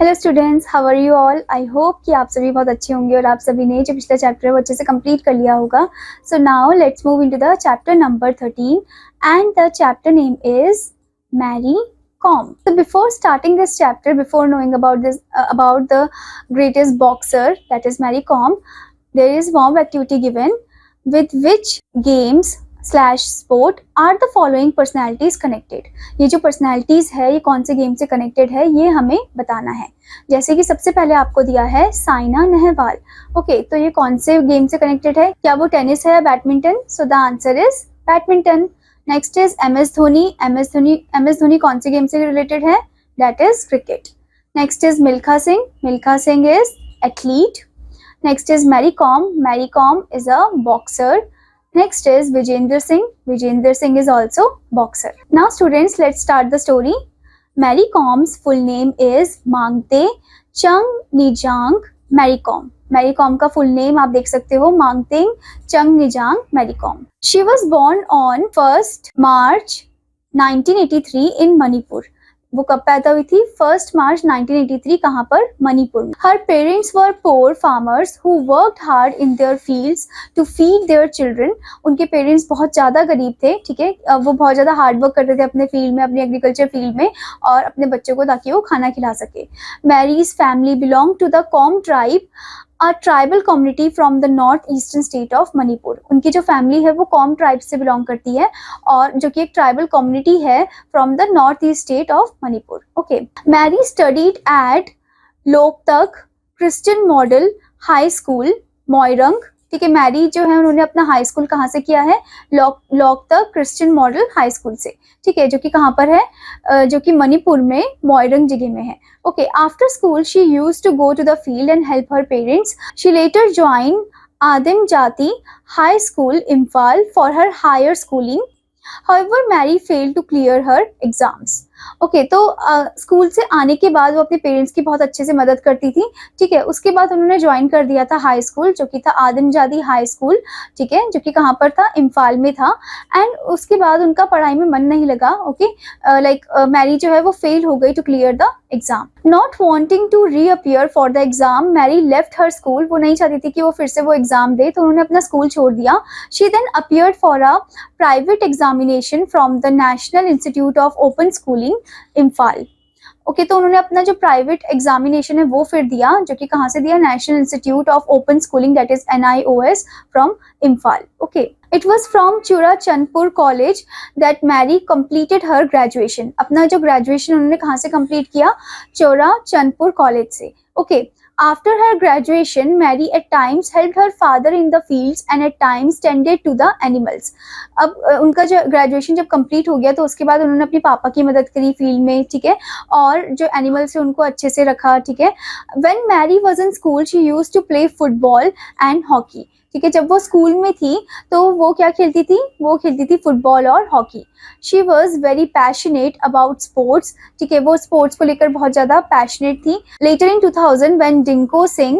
Hello students, how are you all. I hope कि आप सभी बहुत अच्छे होंगे और आप सभी ने जो पिछला चैप्टर है वो अच्छे से कंप्लीट कर लिया होगा। So now let's move into the chapter number 13 and the chapter name is Mary Kom. So before starting this chapter, before knowing about the greatest boxer, that is Mary Kom, there is warm activity given with which games slash sport are the following personalities connected. ये जो personalities है ये कौन से game से connected है ये हमें बताना है. जैसे कि सबसे पहले आपको दिया है साइना नेहवाल. ओके, तो ये कौन से गेम से कनेक्टेड है? क्या वो टेनिस है या badminton? So the answer is badminton. Next is MS Dhoni. MS Dhoni कौन से गेम से रिलेटेड है? That is cricket. Next is Milkha Singh. Milkha Singh is athlete. Next is Mary Kom. Mary Kom is a boxer. Next is Vijender Singh. Vijender Singh is also boxer. Now students, let's start the story. Mary Com's full name is Mangte Changnijang Mary Com. Mary Com का full name आप देख सकते हो, Mangte Changnijang Mary Com. She was born on 1st March 1983 in Manipur. वो कब पैदा हुई थी? 1 मार्च 1983. कहाँ पर? मणिपुर में. Her parents were poor farmers who worked hard in their fields to feed their children. उनके पेरेंट्स बहुत ज़्यादा गरीब थे, ठीक है. वो बहुत ज़्यादा हार्ड वर्क करते थे अपने फील्ड में, अपने एग्रीकल्चर फील्ड में, और अपने बच्चों को ताकि वो खाना खिला सके. Mary's family belong to the Kom tribe, a tribal community from the north eastern state of Manipur. उनकी जो फैमिली है वो कॉम ट्राइब से बिलोंग करती है, और जो कि एक ट्राइबल कम्युनिटी है from the north east state of Manipur. Okay, Mary studied at Loktak Christian model high school Moirang. ठीक है, मैरी जो है उन्होंने अपना हाई स्कूल कहाँ से किया है? Loktak Christian model high school से. ठीक है, जो कि कहाँ पर है? जो कि मणिपुर में मोइरंग जगह में है. Okay, after school, she used to go to the field and help her parents. She later joined Adim Jati High School, Imphal, for her higher schooling. However, Mary failed to clear her exams. Okay, तो school से आने के बाद वो अपने parents की बहुत अच्छे से मदद करती थी. ठीक है, उसके बाद उन्होंने ज्वाइन कर दिया था हाई स्कूल, जो कि था आदमजादी हाई स्कूल. ठीक है, जो कि कहाँ पर था? इम्फाल में था. एंड उसके बाद उनका पढ़ाई में मन नहीं लगा. ओके, लाइक मैरी जो है वो फेल हो गई to clear the exam. Not wanting to reappear for the exam, Mary left her school. वो नहीं चाहती थी कि वो फिर से वो एग्जाम दे, तो उन्होंने अपना स्कूल छोड़ दिया. She then appeared for a private examination from the national institute of open schooling Imphal. Okay, तो उन्होंने अपना जो प्राइवेट एग्जामिनेशन है वो फिर दिया, जो कि कहाँ से दिया? National institute of open Schooling, that is NIOS from Imphal. Okay, it was from Churachandpur college that Mary completed her graduation. अपना जो ग्रेजुएशन उन्होंने कहाँ से कंप्लीट किया? चूराचंदपुर कॉलेज से. Okay, after her graduation, Mary at times helped her father in the fields and at times tended to the animals. अब उनका जो ग्रेजुएशन जब कंप्लीट हो गया तो उसके बाद उन्होंने अपने पापा की मदद करी फील्ड में. ठीक है, और जो एनिमल्स है उनको अच्छे से रखा. ठीक है, When Mary was in school, she used to play football and hockey. ठीक है, जब वो स्कूल में थी तो वो क्या खेलती थी? वो खेलती थी फुटबॉल और hockey. She was very passionate about sports. ठीक है, वो स्पोर्ट्स को लेकर बहुत ज़्यादा पैशनेट थी. Later in 2000 when Dinko Singh,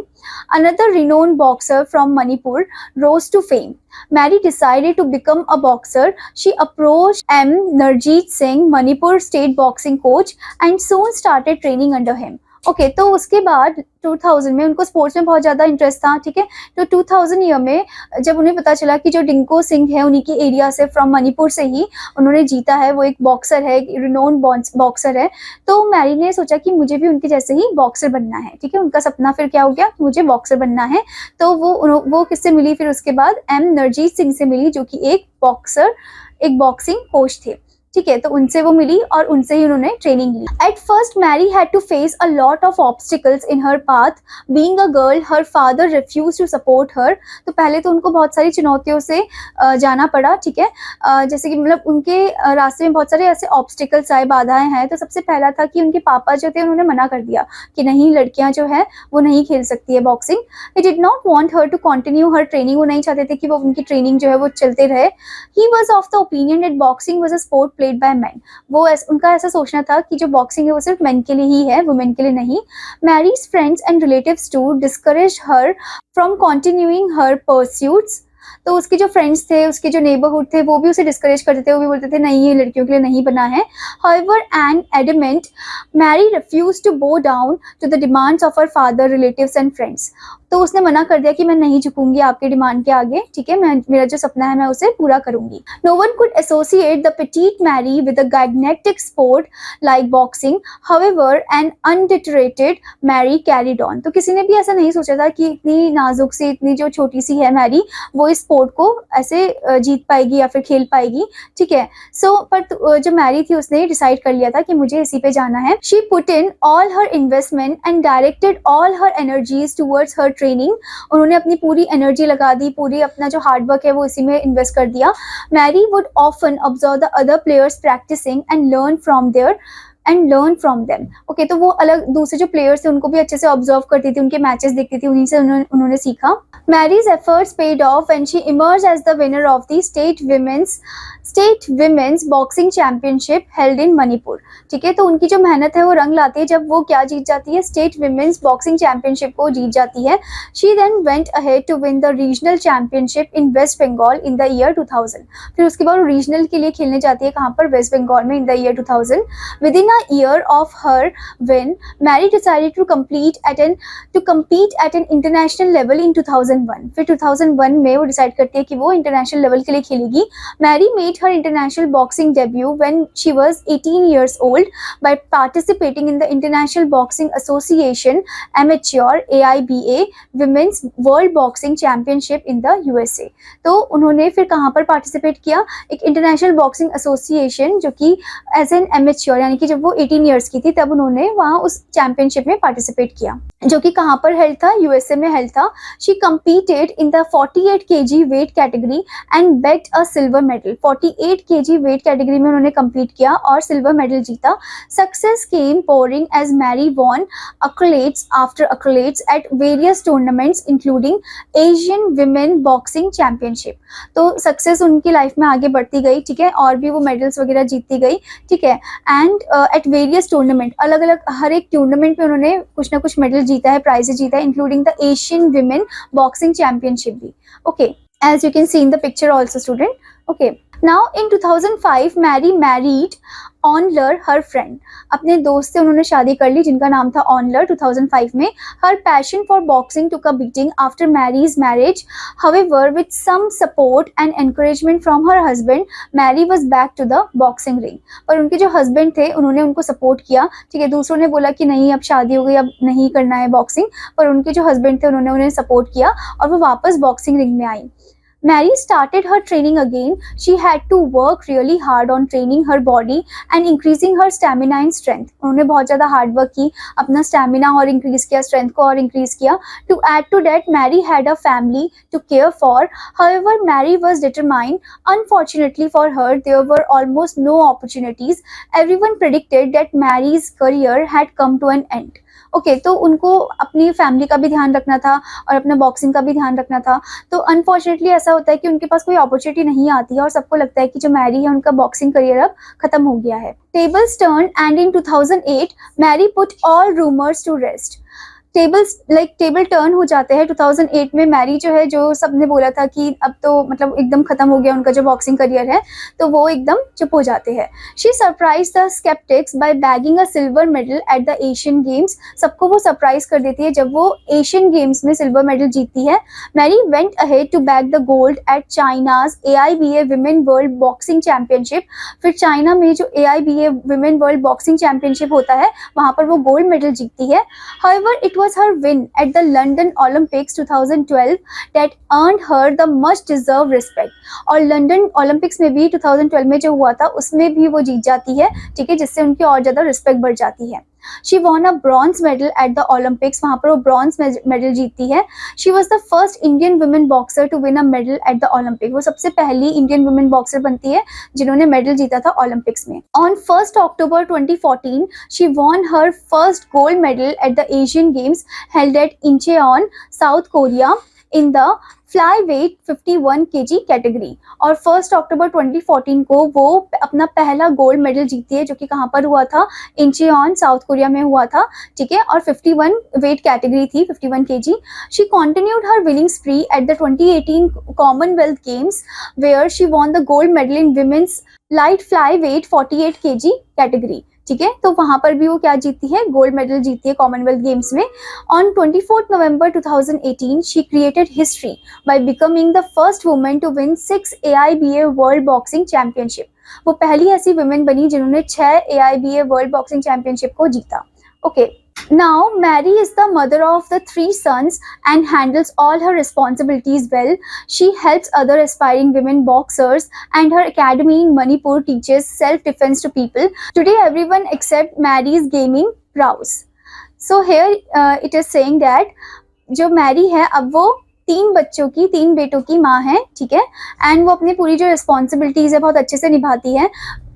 another renowned boxer from Manipur, rose to fame, Mary decided to become a boxer. She approached M. Narjeet Singh, Manipur state boxing coach, and soon started training under him. Okay, तो उसके बाद 2000 में उनको sports में बहुत ज़्यादा interest था. ठीक है, तो 2000 ईयर में जब उन्हें पता चला कि जो डिंको सिंह है उन्हीं की एरिया से, फ्रॉम मणिपुर से ही उन्होंने जीता है, वो एक बॉक्सर है, रिनोन बॉक्सर है, तो मैरी ने सोचा कि मुझे भी उनके जैसे ही बॉक्सर बनना है. ठीक है, उनका सपना फिर क्या हो गया? मुझे बॉक्सर बनना है. तो वो किससे मिली फिर उसके बाद? M. नरजीत सिंह से मिली, जो कि एक बॉक्सिंग कोच थे. ठीक है, तो उनसे वो मिली और उनसे ही उन्होंने ट्रेनिंग ली. At first Mary had to face a lot of obstacles in her path. Being a girl, her father refuse to support her. तो पहले तो उनको बहुत सारी चुनौतियों से जाना पड़ा. ठीक है, जैसे कि मतलब उनके रास्ते में बहुत सारे ऐसे ऑब्स्टिकल्स आए, बाधाएं हैं. तो सबसे पहला था कि उनके पापा जो थे उन्होंने मना कर दिया कि नहीं, लड़कियां जो है वो नहीं खेल सकती है boxing. He did not want her to continue her training. वो नहीं चाहते थे कि वो उनकी ट्रेनिंग जो है वो चलते रहे. He was of the opinion that boxing was a sport played by man. वो उनका ऐसा सोचना था कि जो बॉक्सिंग है वो सिर्फ मेन के लिए ही है, वुमेन के लिए नहीं. Mary's friends and relatives to discourage her from continuing her pursuits. तो उसके जो फ्रेंड्स थे, उसके जो नेबरहुड थे, वो भी उसे डिस्करेज करते थे, वो भी बोलते थे नहीं ये लड़कियों के लिए नहीं बना है. However, Anne adamant, Mary refused to bow down to the demands of her father, relatives and friends. तो उसने मना कर दिया कि मैं नहीं झुकूंगी आपके डिमांड के आगे, ठीक है, मैं मेरा जो सपना है मैं उसे पूरा करूंगी. No one could associate the petite Mary with a gigantic sport like boxing. However, an undeterred Mary carried on. तो किसी ने भी ऐसा नहीं सोचा था कि इतनी नाजुक सी, इतनी जो छोटी सी है मैरी, वो इस स्पोर्ट को ऐसे जीत पाएगी या फिर खेल पाएगी, ठीक है. पर जो मैरी थी उसने डिसाइड कर लिया था कि मुझे इसी पे जाना है. She put in all her investment and directed all her energies towards her training. उन्होंने अपनी पूरी एनर्जी लगा दी, पूरी अपना जो हार्ड वर्क है वो इसी में इन्वेस्ट कर दिया. Mary would often observe the other players practicing and learn from them. Okay, तो वो अलग दूसरे जो प्लेयर्स थे उनको भी अच्छे से ऑब्जर्व करती थी, उनके मैचेस देखती थी, उन्हीं से उन्होंने सीखा. Mary's efforts paid off when she emerged as the winner of the state women's boxing championship held in Manipur. ठीक है, तो उनकी जो मेहनत है वो रंग लाती है जब वो क्या जीत जाती है, स्टेट विमेंस बॉक्सिंग चैंपियनशिप को जीत जाती है. She then went ahead to win the regional championship in West Bengal in the year 2000. फिर उसके बाद रीजनल के लिए खेलने जाती है कहाँ पर, वेस्ट बंगाल में, in the year 2000. Within a year of her win, Mary decided to compete at an international level in 2001. फिर 2001 में वो डिसाइड करती है कि वो इंटरनेशनल लेवल के लिए खेलेगी. Mary made her international boxing debut when she was 18 years old by participating in the International Boxing Association Amateur AIBA Women's World Boxing Championship in the USA. तो उन्होंने फिर कहाँ पर पार्टिसिपेट किया, एक इंटरनेशनल बॉक्सिंग एसोसिएशन जो कि as an amateur, यानी कि जब वो 18 ईयर्स की थी तब उन्होंने वहाँ उस चैंपियनशिप में पार्टिसिपेट किया, जो कि कहाँ पर हेल्ड था, यूएसए में हेल्ड था. She competed in the 48 kg weight category and bagged a silver medal. 48 kg weight category में उन्होंने compete किया और silver medal जीता. Success came pouring as Mary won accolades after accolades at various tournaments including Asian Women Boxing Championship. तो success उनकी life में आगे बढ़ती गई, ठीक है, और भी वो मेडल्स वगैरह जीतती गई, ठीक है. एंड एट वेरियस टूर्नामेंट, अलग अलग हर एक टूर्नामेंट में उन्होंने कुछ ना कुछ मेडल जीता है, प्राइजेस जीता है, including the Asian women boxing championship भी. Okay, as you can see in the picture also, student. Okay, now in 2005 Mary married Onler, her friend, अपने दोस्त से उन्होंने शादी कर ली जिनका नाम था ऑनलर 2005 में. Her passion for boxing took a beating after Mary's marriage. However with some support and encouragement from her husband, Mary was back to the boxing ring. पर उनके जो हस्बैंड थे उन्होंने उनको सपोर्ट किया, ठीक है. दूसरों ने बोला कि नहीं अब शादी हो गई, अब नहीं करना है बॉक्सिंग, पर उनके जो हस्बैंड थे उन्होंने उन्हें सपोर्ट किया और वो वापस बॉक्सिंग रिंग में आई. Mary started her training again. She had to work really hard on training her body and increasing her stamina and strength. उन्होंने बहुत ज़्यादा हार्ड वर्क की, अपना स्टैमिना और इंक्रीज किया, स्ट्रेंथ को और इंक्रीज किया. To add to that, Mary had a family to care for. However, Mary was determined. Unfortunately for her, there were almost no opportunities. Everyone predicted that Mary's career had come to an end. Okay, तो उनको अपनी family का भी ध्यान रखना था और अपना बॉक्सिंग का भी ध्यान रखना था. तो अनफॉर्चुनेटली ऐसा होता है कि उनके पास कोई अपॉर्चुनिटी नहीं आती है और सबको लगता है कि जो मैरी है उनका बॉक्सिंग करियर अब खत्म हो गया है. Tables turn and in 2008 Mary put all rumours to rest. Table turn हो जाते हैं 2008 में. मैरी जो है, जो सबने बोला था कि अब तो मतलब एकदम खत्म हो गया उनका जो बॉक्सिंग करियर है, तो वो एकदम चुप हो जाते हैं. She surprise the sceptics by bagging a silver medal at the Asian games. सबको वो सरप्राइज कर देती है जब वो एशियन गेम्स में सिल्वर मेडल जीतती है. Mary went ahead to bag the gold at China's AIBA women world boxing championship. फिर चाइना में जो AIBA women world boxing championship होता है वहाँ पर वो गोल्ड मेडल जीतती है. However, it was her win at the London Olympics 2012 that earned her the much deserved respect. और लंदन ओलंपिक्स में भी 2012 में जो हुआ था उसमें भी वो जीत जाती है, ठीक है, जिससे उनकी और ज़्यादा रिस्पेक्ट बढ़ जाती है. She won a bronze medal at the Olympics. वहाँ पर वो ब्रॉन्ज मेडल जीतती है. She was the first Indian women boxer to win a medal at the Olympics. वो सबसे पहली इंडियन वुमेन बॉक्सर बनती है जिन्होंने मेडल जीता था ओलंपिक्स में. On 1st October 2014, she won her first gold medal at the Asian Games held at Incheon, South Korea. in the flyweight 51 kg category. और 1 अक्टूबर 2014 को वो अपना पहला गोल्ड मेडल जीती है, जो कि कहाँ पर हुआ था, इंचियोन साउथ कोरिया में हुआ था, ठीक है। और 51 वेट कैटेगरी थी, 51 kg। She continued her winning spree at the 2018 Commonwealth games where she won the gold medal in women's light fly weight 48 kg category, ठीक है। तो वहां पर भी वो क्या जीती है, गोल्ड मेडल जीती है कॉमनवेल्थ गेम्स में। On 24 November 2018 she created history by becoming the first women to win 6 AIBA world boxing championship. वो पहली ऐसी वुमेन बनी जिन्होंने 6 AIBA वर्ल्ड बॉक्सिंग चैंपियनशिप को जीता। Okay, now Mary is the mother of the 3 sons and handles all her responsibilities well. She helps other aspiring women boxers, and her academy in Manipur teaches self-defense to people. Today everyone except Mary's gaming prowess. So here it is saying that जो Mary है अब वो 3 बेटों की माँ है, ठीक है। एंड वो अपनी पूरी जो रिस्पॉन्सिबिलिटीज है बहुत अच्छे से निभाती है,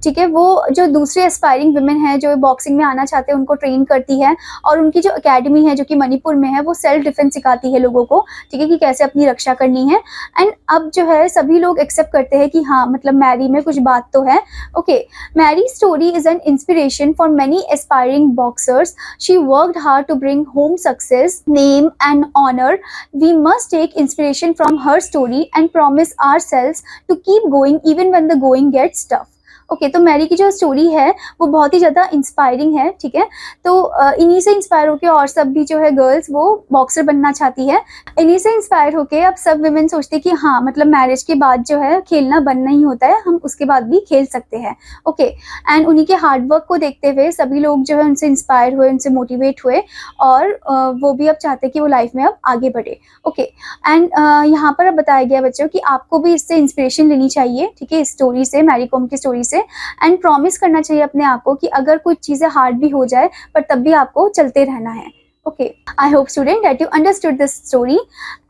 ठीक है। वो जो दूसरे एस्पायरिंग वुमेन है जो बॉक्सिंग में आना चाहते हैं उनको ट्रेन करती है, और उनकी जो एकेडमी है जो कि मणिपुर में है वो सेल्फ डिफेंस सिखाती है लोगों को, ठीक है, कि कैसे अपनी रक्षा करनी है। एंड अब जो है सभी लोग एक्सेप्ट करते हैं कि हाँ मतलब मैरी में कुछ बात तो है। Okay, Mary story is an inspiration for many aspiring boxers. She worked hard to bring home success, name and honour. We must take inspiration from her story and promise ourselves to keep going even when the going gets tough. Okay, तो मैरी की जो story है वो बहुत ही ज़्यादा inspiring है, ठीक है। तो इन्हीं से इंस्पायर होकर और सब भी जो है गर्ल्स वो बॉक्सर बनना चाहती है। इन्हीं से इंस्पायर होकर अब सब वुमेन सोचते हैं कि हाँ मतलब मैरिज के बाद जो है खेलना बनना ही होता है, हम उसके बाद भी खेल सकते हैं। ओके, एंड उन्हीं के हार्डवर्क को देखते हुए सभी लोग जो है उनसे इंस्पायर हुए, उनसे मोटिवेट हुए, और वो भी अब चाहते हैं कि वो लाइफ में अब आगे बढ़े। ओके, एंड यहाँ पर अब बताया गया बच्चों कि आपको भी इससे इंस्पिरेशन लेनी चाहिए, ठीक है, इस स्टोरी से, मैरी कॉम की स्टोरी से। एंड प्रॉमिस करना चाहिए अपने आप को कि अगर कुछ चीजें हार्ड भी हो जाए पर तब भी आपको चलते रहना है। Okay, I hope student that you understood this story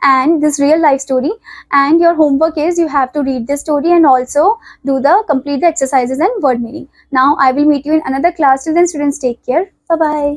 and this real life story, and your homework is you have to read this story and also do the complete the exercises and word meaning. Now I will meet you in another class. Till then students, take care. Bye bye.